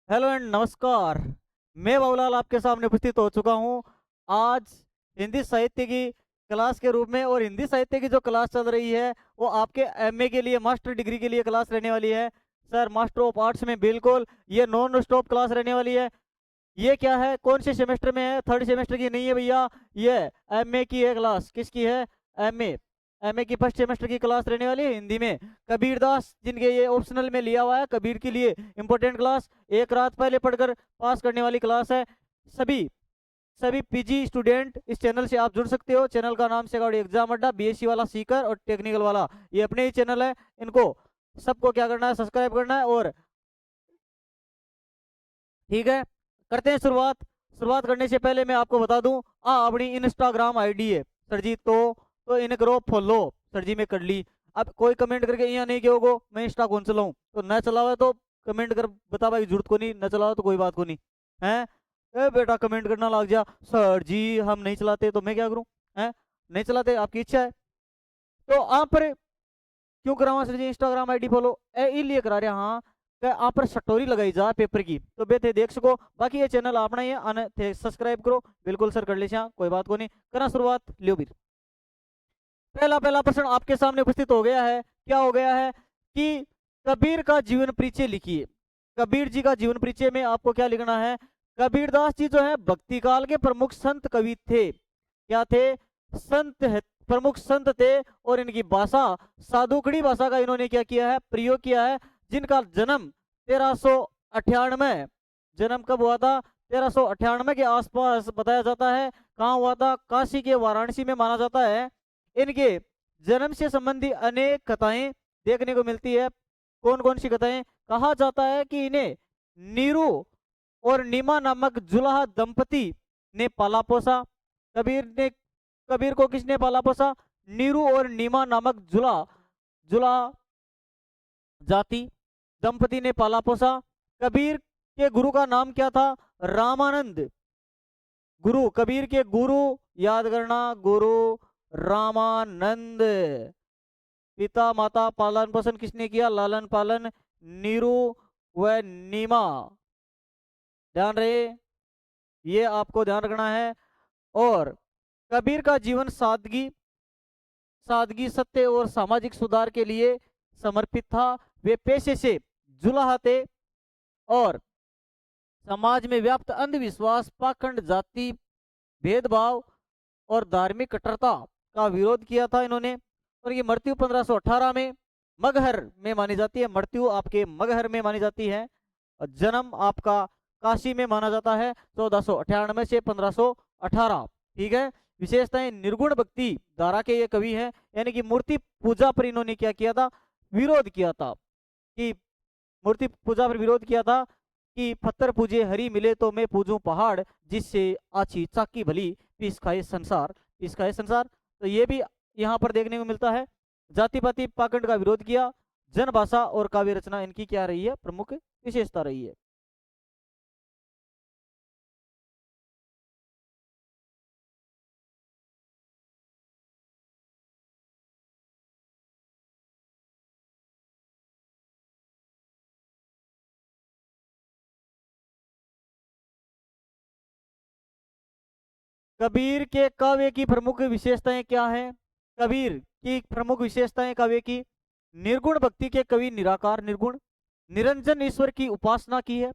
Hello and नमस्कार। मैं बाबूलाल आपके सामने उपस्थित हो चुका हूं आज हिंदी साहित्य की क्लास के रूप में। और हिंदी साहित्य की जो क्लास चल रही है वो आपके एमए के लिए, मास्टर डिग्री के लिए क्लास रहने वाली है। सर, मास्टर ऑफ आर्ट्स में बिल्कुल ये नॉन स्टॉप क्लास रहने वाली है। ये क्या है, कौन से सेमेस्टर में है? थर्ड सेमेस्टर की नहीं है भैया, ये एमए की है क्लास। किसकी है? एमए। एमए की फर्स्ट सेमेस्टर की क्लास रहने वाली है हिंदी में। कबीरदास जिनके ये ऑप्शनल में लिया हुआ है, कबीर के लिए इंपॉर्टेंट क्लास, एक रात पहले पढ़कर पास करने वाली क्लास है। सभी सभी पीजी स्टूडेंट इस चैनल से आप जुड़ सकते हो। चैनल का नाम सिक्योरिटी एग्जाम अड्डा, बीएससी वाला सीकर और टेक्निकल वाला, ये अपने ही चैनल है। इनको सबको क्या करना है? सब्सक्राइब करना है। और ठीक है, करते हैं शुरुआत। शुरुआत करने से पहले मैं आपको बता दूं, अपनी इंस्टाग्राम आईडी है सर जी, तो इन्हें करो फॉलो। सर जी मैं कर ली। अब कोई कमेंट करके यहाँ नहीं कहोगे मैं इंस्टा कौन चलाऊं, तो न चलावे तो कमेंट कर बता भाई, जरूरत को नहीं, न चलाओ तो कोई बात को नहीं है। ए बेटा कमेंट करना लग जा, सर जी हम नहीं चलाते, तो मैं क्या करूं? है, नहीं चलाते, आपकी इच्छा है। तो आप पर क्यों करावा सर जी इंस्टाग्राम आईडी फॉलो? ए इसलिए करा रहे, हाँ, कि आप पर स्टोरी लगाई जा पेपर की, तो बेटे देख सको। बाकी ये चैनल अपना ही है, आने थे सब्सक्राइब करो। बिल्कुल सर कर ले, कोई बात को नहीं। करा शुरुआत, लियो भी। पहला पहला प्रश्न आपके सामने उपस्थित हो गया है। क्या हो गया है कि कबीर का जीवन परिचय लिखिए। कबीर जी का जीवन परिचय में आपको क्या लिखना है? कबीरदास जी जो है भक्ति काल के प्रमुख संत कवि थे। क्या थे? संत है, प्रमुख संत थे। और इनकी भाषा साधुकड़ी भाषा का इन्होंने क्या किया है? प्रयोग किया है। जिनका जन्म 1398, जन्म कब हुआ था? 1398 के आसपास बताया जाता है। कहाँ हुआ था? काशी के वाराणसी में माना जाता है। इनके जन्म से संबंधी अनेक कथाएं देखने को मिलती है। कौन कौन सी कथाएं? कहा जाता है कि इन्हें नीरू और नीमा नामक जुलाहा दंपति ने पाला पोसा। कबीर को किसने पाला पोसा? नीरू और नीमा नामक जुला जुला जाति दंपति ने पाला पोसा। कबीर के गुरु का नाम क्या था? रामानंद। गुरु, कबीर के गुरु याद करना, गुरु रामानंद। पिता माता पालन पोषण किसने किया? लालन पालन नीरू व नीमा। ध्यान रहे, ये आपको ध्यान रखना है। और कबीर का जीवन सादगी सादगी, सत्य और सामाजिक सुधार के लिए समर्पित था। वे पेशे से जुलाहा थे और समाज में व्याप्त अंधविश्वास, पाखंड, जाति भेदभाव और धार्मिक कट्टरता का विरोध किया था इन्होंने। और ये मृत्यु 1518 में मगहर में मानी जाती है। मृत्यु आपके मगहर में मानी जाती है। और जन्म आपका काशी में माना जाता है, 1498 से 1518। ठीक है। विशेषताएं, निर्गुण भक्ति धारा के ये कवि हैं, यानी कि मूर्ति पूजा पर इन्होंने क्या किया था? विरोध किया था। कि मूर्ति पूजा पर विरोध किया था कि पत्थर पूजे हरी, मिले तो मैं पूजूं पहाड़, जिससे आछी चाकी भली, पीस खाए संसार, पीस खाए संसार। तो ये भी यहाँ पर देखने को मिलता है। जाति पाति पाखंड का विरोध किया। जन भाषा और काव्य रचना इनकी क्या रही है? प्रमुख विशेषता रही है। कबीर के काव्य की प्रमुख विशेषताएं क्या है? कबीर की प्रमुख विशेषताएं काव्य की: निर्गुण भक्ति के कवि, निराकार निर्गुण, निरंजन ईश्वर की उपासना की है।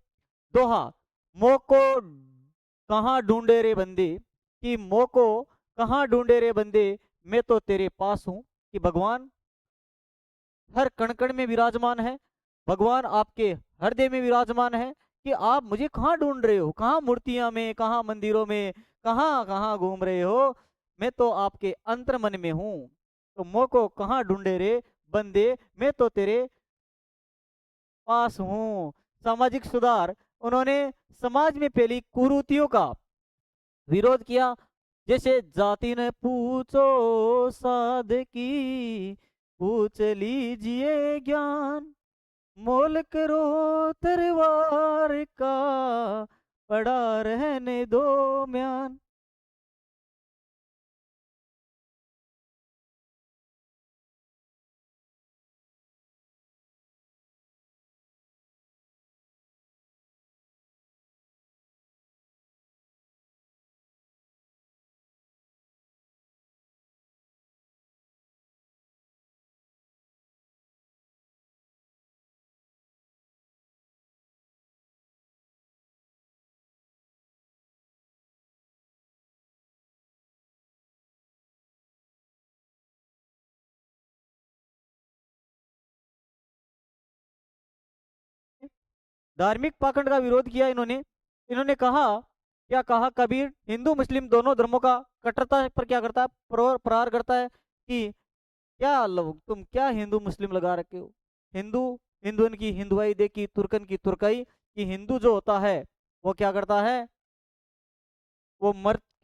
दोहा, मोह को कहाँ ढूंढे रे बंदे, कि मोह को कहाँ ढूंढे रे बंदे, मैं तो तेरे पास हूं। कि भगवान हर कण कण में विराजमान है, भगवान आपके हृदय में विराजमान है। कि आप मुझे कहाँ ढूंढ रहे हो? कहाँ मूर्तियां में, कहाँ मंदिरों में, कहाँ कहाँ घूम रहे हो? मैं तो आपके अंतर मन में हूँ। तो मोह को कहाँ ढूंढे रे बंदे, मैं तो तेरे पास हूँ। सामाजिक सुधार, उन्होंने समाज में फैली कुरीतियों का विरोध किया। जैसे जाति न पूछो साधकी, पूछ लीजिए ज्ञान, मोल करो तरवार का, पड़ा रहने दो म्यान। धार्मिक पाखंड का विरोध किया इन्होंने। इन्होंने कहा, क्या कहा कबीर, हिंदू मुस्लिम दोनों धर्मों का कट्टरता पर क्या करता है, प्रहार करता है कि क्या लोग तुम क्या हिंदू मुस्लिम लगा रखे हो, हिंदू हिंदुन की हिंदुआई देखी, तुर्कन की तुर्काई। कि हिंदू जो होता है वो क्या करता है, वो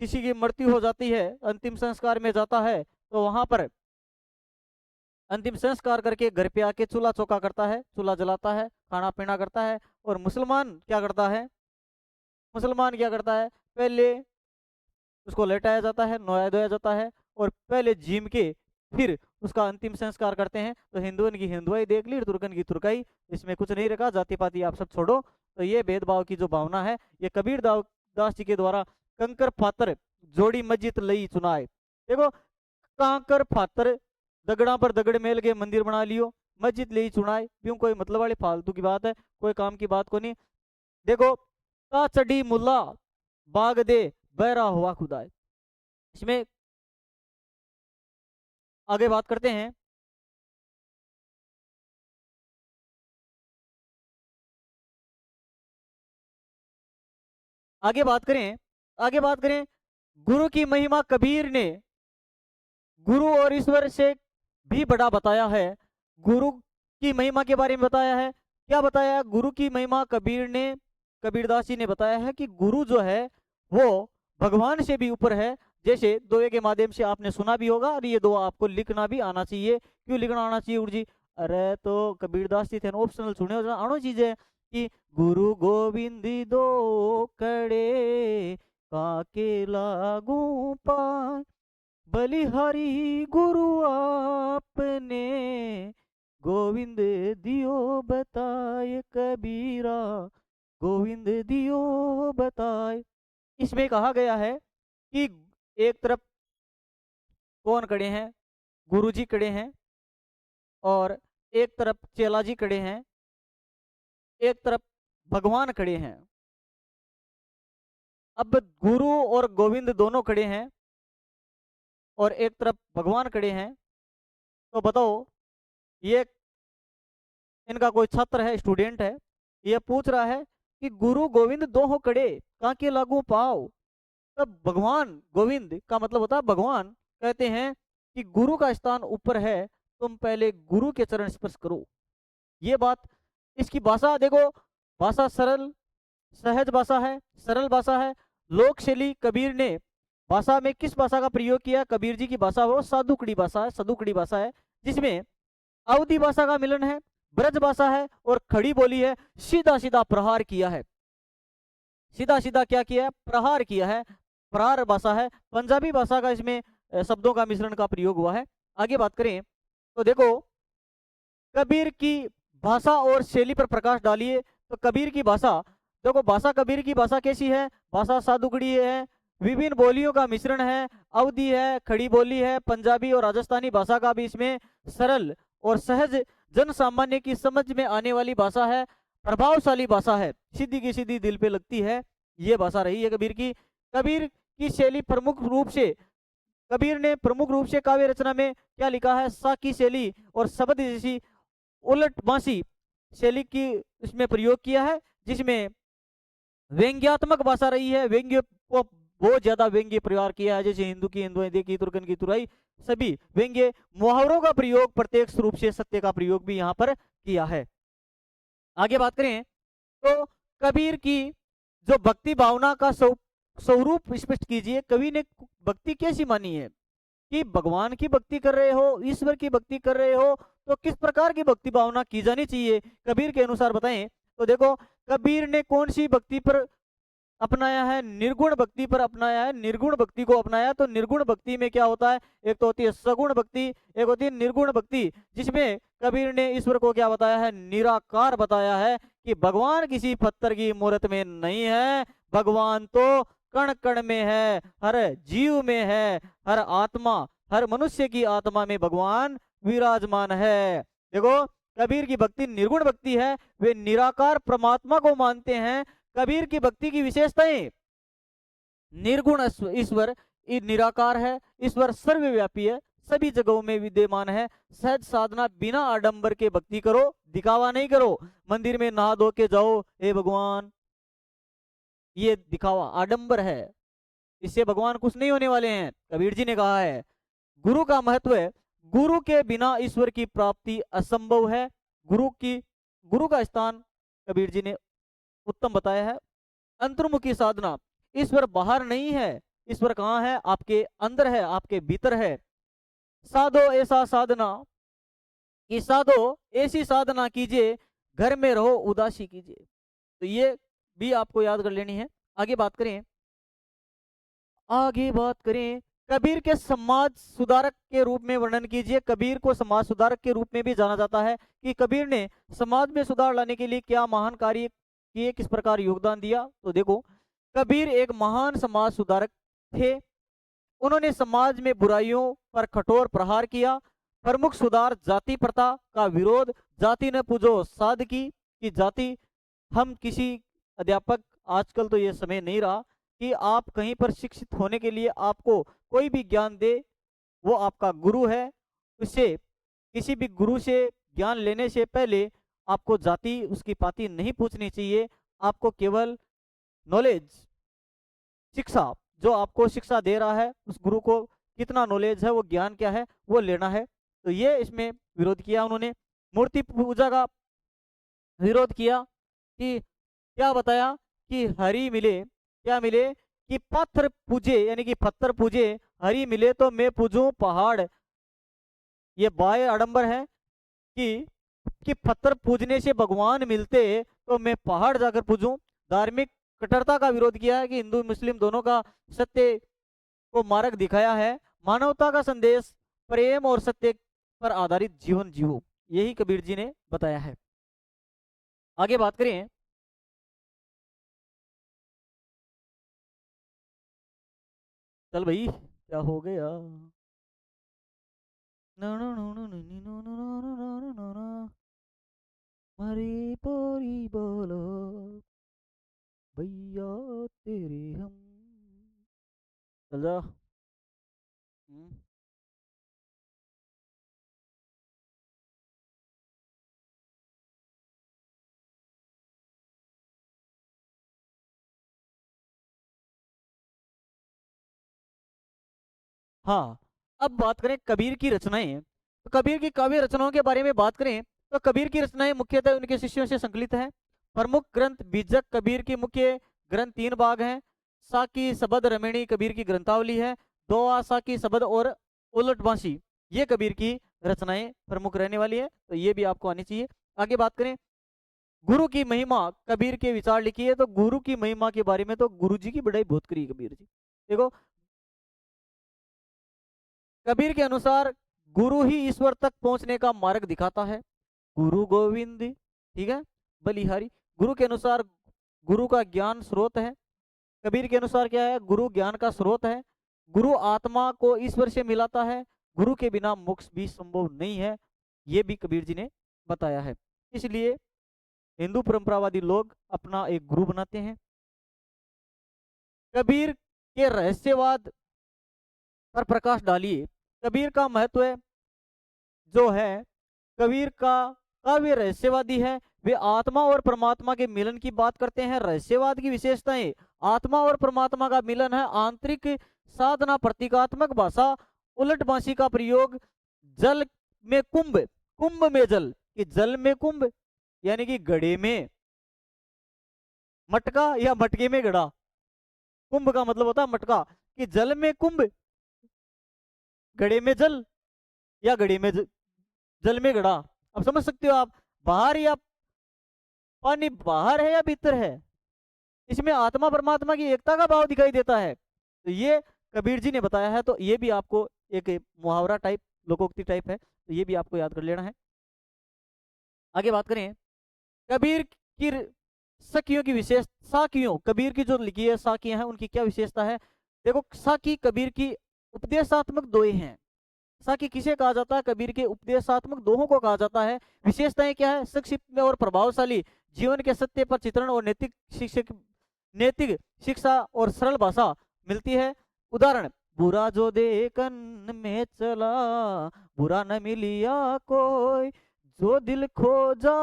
किसी की मृत्यु हो जाती है, अंतिम संस्कार में जाता है, तो वहां पर अंतिम संस्कार करके घर पे आके चूल्हा चौका करता है, चूल्हा जलाता है, खाना पीना करता है। और मुसलमान क्या करता है, मुसलमान क्या करता है, पहले उसको लेटाया जाता है, नहाया धोया जाता है, और पहले जीम के फिर उसका अंतिम संस्कार करते हैं। तो हिंदुओं की हिंदुआई देख ली, तुर्कन की तुर्काई, इसमें कुछ नहीं रखा, जाति पाति आप सब छोड़ो। तो ये भेदभाव की जो भावना है, ये कबीर दास जी के द्वारा कंकर फातर जोड़ी मस्जिद लई चुनाए। देखो, कांकर फातर दगड़ा पर दगड़ मेल के मंदिर बना लियो, मस्जिद ले चुनाए, क्यों कोई मतलब वाली फालतू की बात है, कोई काम की बात को नहीं। देखो, ता चढ़ी मुल्ला बाग दे बहरा हुआ खुदाए। इसमें आगे बात करते हैं। आगे बात करें, आगे बात करें, गुरु की महिमा कबीर ने गुरु और ईश्वर से भी बड़ा बताया है। गुरु की महिमा के बारे में बताया है, क्या बताया है? गुरु की महिमा कबीर ने, कबीरदास जी ने बताया है कि गुरु जो है वो भगवान से भी ऊपर है। जैसे दोहे के माध्यम से आपने सुना भी होगा, और ये दो आपको लिखना भी आना चाहिए। क्यों लिखना आना चाहिए उर्जी? अरे तो कबीरदास जी थे ऑप्शनल सुने हो आनो चीज है कि गुरु गोविंद दो कड़े काके लागू पाए, बलिहारी गुरु आपने गोविंद दियो बताए कबीरा, गोविंद दियो बताए। इसमें कहा गया है कि एक तरफ कौन खड़े हैं, गुरु जी खड़े हैं, और एक तरफ चेला जी खड़े हैं, एक तरफ भगवान खड़े हैं। अब गुरु और गोविंद दोनों खड़े हैं और एक तरफ भगवान खड़े हैं, तो बताओ, ये इनका कोई छात्र है, स्टूडेंट है, ये पूछ रहा है कि गुरु गोविंद दो हो खड़े काके लागू पाओ। तब भगवान गोविंद का मतलब होता है भगवान कहते हैं कि गुरु का स्थान ऊपर है, तुम पहले गुरु के चरण स्पर्श करो। ये बात, इसकी भाषा देखो, भाषा सरल सहज भाषा है, सरल भाषा है। लोक शैली कबीर ने भाषा में किस भाषा का प्रयोग किया? कबीर जी की भाषा वो साधुकड़ी भाषा है, सदुकड़ी भाषा है, जिसमें अवधि भाषा का मिलन है, ब्रज भाषा है और खड़ी बोली है। सीधा सीधा प्रहार किया है, सीधा सीधा क्या किया है? प्रहार किया है, प्रहार भाषा है। पंजाबी भाषा का इसमें शब्दों का मिश्रण का प्रयोग हुआ है। आगे बात करें तो देखो, कबीर की भाषा और शैली पर प्रकाश डालिए। तो कबीर की भाषा, देखो भाषा, कबीर की भाषा कैसी है? भाषा सादुगड़ी है, विभिन्न बोलियों का मिश्रण है, अवधि है, खड़ी बोली है, पंजाबी और राजस्थानी भाषा का भी इसमें सरल और सहज जन सामान्य की समझ में आने वाली भाषा है, प्रभावशाली भाषा है, सीधी की सीधी दिल पे लगती है, ये भाषा रही है कबीर की। कबीर की शैली प्रमुख रूप से, कबीर ने प्रमुख रूप से काव्य रचना में क्या लिखा है? साकी शैली और शब्द जैसी उलट बांसी शैली की इसमें प्रयोग किया है, जिसमें व्यंग्यात्मक भाषा रही है, व्यंग्य को बहुत ज्यादा व्यंग्य प्रयोग किया है, जैसे हिंदू की हिंदुआई देखी, तुर्कन की तुराई, सभी व्यंग्य मुहावरों का प्रयोग, प्रत्यक्ष रूप से सत्य का प्रयोग भी यहाँ पर किया है। आगे बात करें तो कबीर की जो भक्ति भावना का स्वरूप स्पष्ट कीजिए। कवि ने भक्ति कैसी मानी है? कि भगवान की भक्ति कर रहे हो, ईश्वर की भक्ति कर रहे हो, तो किस प्रकार की भक्ति भावना की जानी चाहिए कबीर के अनुसार बताएं। तो देखो, कबीर ने कौन सी भक्ति पर अपनाया है? निर्गुण भक्ति पर अपनाया है, निर्गुण भक्ति को अपनाया। तो निर्गुण भक्ति में क्या होता है? एक तो होती है सगुण भक्ति, एक होती है निर्गुण भक्ति, जिसमें कबीर ने ईश्वर को क्या बताया है? निराकार बताया है कि भगवान किसी पत्थर की मूर्त में नहीं है, भगवान तो कण कण में है, हर जीव में है, हर आत्मा, हर मनुष्य की आत्मा में भगवान विराजमान है। देखो, कबीर की भक्ति निर्गुण भक्ति है, वे निराकार परमात्मा को मानते हैं। कबीर की भक्ति की विशेषताएं, निर्गुण ईश्वर निराकार है, ईश्वर सर्वव्यापी है, सभी जगहों में विद्यमान है। सहज साधना बिना आडंबर के भक्ति करो, दिखावा नहीं करो। मंदिर में नहा धो के जाओ, हे भगवान, ये दिखावा आडंबर है, इससे भगवान खुश नहीं होने वाले हैं। कबीर जी ने कहा है गुरु का महत्व है, गुरु के बिना ईश्वर की प्राप्ति असंभव है। गुरु का स्थान कबीर जी ने उत्तम बताया है। अंतर्मुखी साधना, ईश्वर बाहर नहीं है, ईश्वर कहाँ है? आपके अंदर है, आपके भीतर है। साधो ऐसा साधना कि साधो ऐसी साधना कीजिए, घर में रहो उदासी कीजिए। तो ये भी आपको याद कर लेनी है। आगे बात करें, आगे बात करें कबीर के समाज सुधारक के रूप में वर्णन कीजिए। कबीर को समाज सुधारक के रूप में भी जाना जाता है कि कबीर ने समाज में सुधार लाने के लिए क्या महान कार्य किए, किस प्रकार योगदान दिया। तो देखो, कबीर एक महान समाज सुधारक थे। उन्होंने समाज में बुराइयों पर कठोर प्रहार किया। प्रमुख सुधार जाति प्रथा का विरोध, जाति न पूजो साध की जाति। हम किसी अध्यापक, आजकल तो ये समय नहीं रहा कि आप कहीं पर शिक्षित होने के लिए आपको कोई भी ज्ञान दे, वो आपका गुरु है। उससे किसी भी गुरु से ज्ञान लेने से पहले आपको जाति उसकी पाति नहीं पूछनी चाहिए। आपको केवल नॉलेज, शिक्षा, जो आपको शिक्षा दे रहा है उस गुरु को कितना नॉलेज है, वो ज्ञान क्या है, वो लेना है। तो ये इसमें विरोध किया उन्होंने। मूर्ति पूजा का विरोध किया कि क्या बताया कि हरि मिले, क्या मिले कि पत्थर पूजे, यानी कि पत्थर पूजे, हरि मिले तो मैं पूजूं पहाड़। ये बाह्य आडंबर है कि पत्थर पूजने से भगवान मिलते तो मैं पहाड़ जाकर पूजूं। धार्मिक कट्टरता का विरोध किया है कि हिंदू मुस्लिम दोनों का सत्य को मार्ग दिखाया है। मानवता का संदेश, प्रेम और सत्य पर आधारित जीवन जियो, यही कबीर जी ने बताया है। आगे बात करें, चल भाई क्या हो गया? मरे पोरी बोलो भैया तेरे हम, चल जा। हम्म। हाँ, अब बात करें कबीर की रचनाएं। तो कबीर की काव्य रचनाओं के बारे में बात करें तो कबीर की रचनाएं मुख्यतः उनके शिष्यों से संकलित हैं। प्रमुख ग्रंथ बीजक कबीर के मुख्य ग्रंथ 3 भाग हैं। साकी सबद रमणी कबीर की ग्रंथावली है। दोआ साकी सबद और उलट बांसी, ये कबीर की रचनाएं प्रमुख रहने वाली है, तो ये भी आपको आनी चाहिए। आगे बात करें गुरु की महिमा, कबीर के विचार लिखिए। तो गुरु की महिमा के बारे में तो गुरु जी की बड़ाई बहुत करी कबीर जी। देखो, कबीर के अनुसार गुरु ही ईश्वर तक पहुंचने का मार्ग दिखाता है। गुरु गोविंद, ठीक है, बलिहारी। गुरु के अनुसार गुरु का ज्ञान स्रोत है। कबीर के अनुसार क्या है? गुरु ज्ञान का स्रोत है। गुरु आत्मा को ईश्वर से मिलाता है। गुरु के बिना मोक्ष भी संभव नहीं है, ये भी कबीर जी ने बताया है। इसलिए हिंदू परंपरावादी लोग अपना एक गुरु बनाते हैं। कबीर के रहस्यवाद पर प्रकाश डालिए। कबीर का महत्व जो है, कबीर का काव्य रहस्यवादी है। वे आत्मा और परमात्मा के मिलन की बात करते हैं। रहस्यवाद की विशेषताएं, आत्मा और परमात्मा का मिलन है। आंतरिक साधना, प्रतीकात्मक भाषा, उलट बांसी का प्रयोग, जल में कुंभ, कुंभ में जल, कि जल में कुंभ यानी कि घड़े में मटका या मटके में घड़ा। कुंभ का मतलब होता है मटका, कि जल में कुंभ, घड़े में जल, या घड़े में जल में घड़ा। अब समझ सकते हो आप, बाहर या पानी बाहर है या भीतर है, इसमें आत्मा परमात्मा की एकता का भाव दिखाई देता है। तो ये कबीर जी ने बताया है। तो ये भी आपको एक मुहावरा टाइप, लोकोक्ति टाइप है, तो ये भी आपको याद कर लेना है। आगे बात करें कबीर की सखियों की विशेष, साखियों, कबीर की जो लिखी है साखियां हैं उनकी क्या विशेषता है। देखो, साखी कबीर की उपदेशात्मक दोहे हैं। साखी किसे कहा जाता है? कबीर के उपदेशात्मक दोहों को कहा जाता है। विशेषताएं क्या है? संक्षिप्त में और प्रभावशाली, जीवन के सत्य पर चित्रण और नैतिक शिक्षा और सरल भाषा मिलती है। उदाहरण, बुरा जो देखन में चला, बुरा न मिलिया कोई, जो दिल खोजा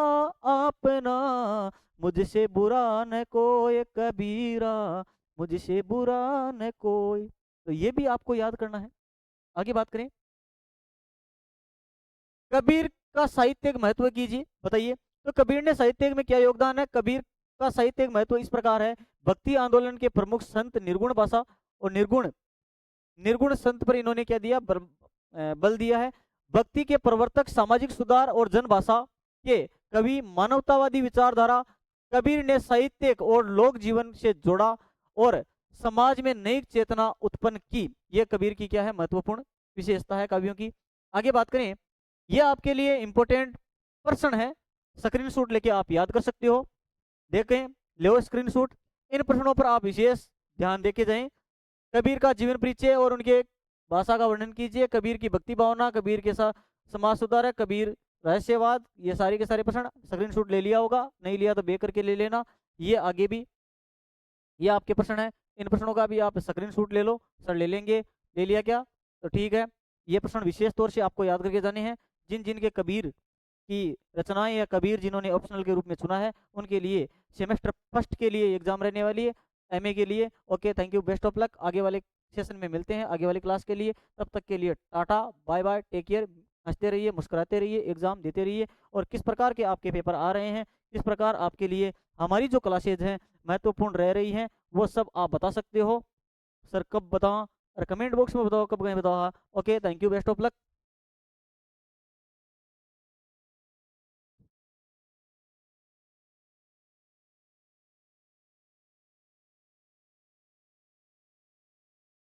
आपना, मुझसे बुरा न कोई कबीरा, मुझसे बुरा न कोई। तो ये भी आपको याद करना है। आगे बात करें, कबीर का साहित्यिक महत्व कीजिए, बताइए। तो कबीर ने साहित्य में क्या योगदान है? कबीर का साहित्यिक महत्व इस प्रकार है। भक्ति आंदोलन के प्रमुख संत निर्गुण भाषा और निर्गुण निर्गुण संत पर इन्होंने क्या दिया? बल दिया है। भक्ति के प्रवर्तक, सामाजिक सुधार और जनभाषा के कवि, मानवतावादी विचारधारा। कबीर ने साहित्यिक और लोक जीवन से जोड़ा और समाज में नई चेतना उत्पन्न की। यह कबीर की क्या है? महत्वपूर्ण विशेषता है कवियों की। आगे बात करें, यह आपके लिए इंपॉर्टेंट प्रश्न है, स्क्रीनशॉट लेके आप याद कर सकते हो। देखें, लो स्क्रीनशॉट। इन प्रश्नों पर आप विशेष ध्यान देके जाएं। कबीर का जीवन परिचय और उनके भाषा का वर्णन कीजिए। कबीर की भक्ति भावना, कबीर के साथ समाज सुधारक, कबीर रहस्यवाद। ये सारे के सारे प्रश्न स्क्रीनशॉट ले लिया होगा, नहीं लिया तो बे करके ले लेना। ये आगे भी ये आपके प्रश्न है, इन प्रश्नों का भी आप स्क्रीनशॉट ले लो। सर ले लेंगे, ले लिया क्या? तो ठीक है। ये प्रश्न विशेष तौर से आपको याद करके जाने हैं। जिन जिन के कबीर की रचनाएं या कबीर जिन्होंने ऑप्शनल के रूप में चुना है, उनके लिए सेमेस्टर फर्स्ट के लिए एग्जाम रहने वाली है, एमए के लिए। Okay, thank you, best of luck. आगे वाले सेशन में मिलते हैं, आगे वाली क्लास के लिए। तब तक के लिए tata, bye bye, take care. हंसते रहिए, मुस्कुराते रहिए, एग्जाम देते रहिए। और किस प्रकार के आपके पेपर आ रहे हैं, किस प्रकार आपके लिए हमारी जो क्लासेज हैं महत्वपूर्ण रह रही हैं, वो सब आप बता सकते हो। सर कब बताओ? और कमेंट बॉक्स में बताओ कब गए, बताओ। Okay, thank you, best of luck.